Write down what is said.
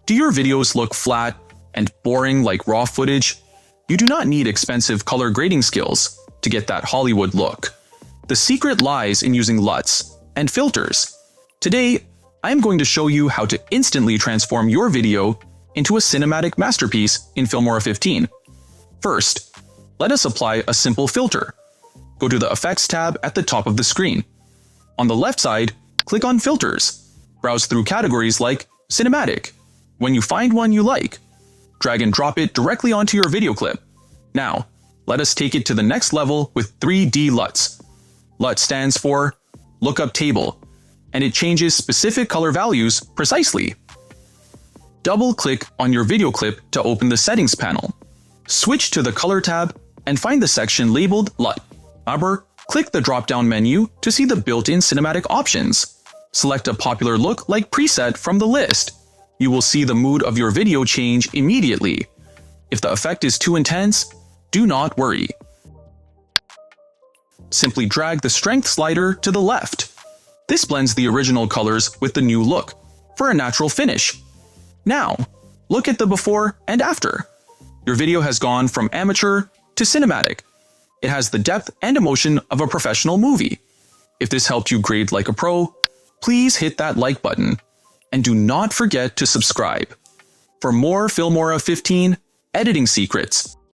Do your videos look flat and boring like raw footage? You do not need expensive color grading skills to get that Hollywood look. The secret lies in using LUTs and filters. Today, I am going to show you how to instantly transform your video into a cinematic masterpiece in Filmora 15. First, let us apply a simple filter. Go to the Effects tab at the top of the screen. On the left side, click on Filters. Browse through categories like Cinematic. When you find one you like, drag and drop it directly onto your video clip. Now, let us take it to the next level with 3D LUTs. LUT stands for Lookup Table, and it changes specific color values precisely. Double-click on your video clip to open the Settings panel. Switch to the Color tab and find the section labeled LUT. Click the drop-down menu to see the built-in cinematic options. Select a popular look like preset from the list. You will see the mood of your video change immediately. If the effect is too intense, do not worry. Simply drag the strength slider to the left. This blends the original colors with the new look for a natural finish. Now, look at the before and after. Your video has gone from amateur to cinematic. It has the depth and emotion of a professional movie. If this helped you grade like a pro, please hit that like button. And do not forget to subscribe. For more Filmora 15 editing secrets,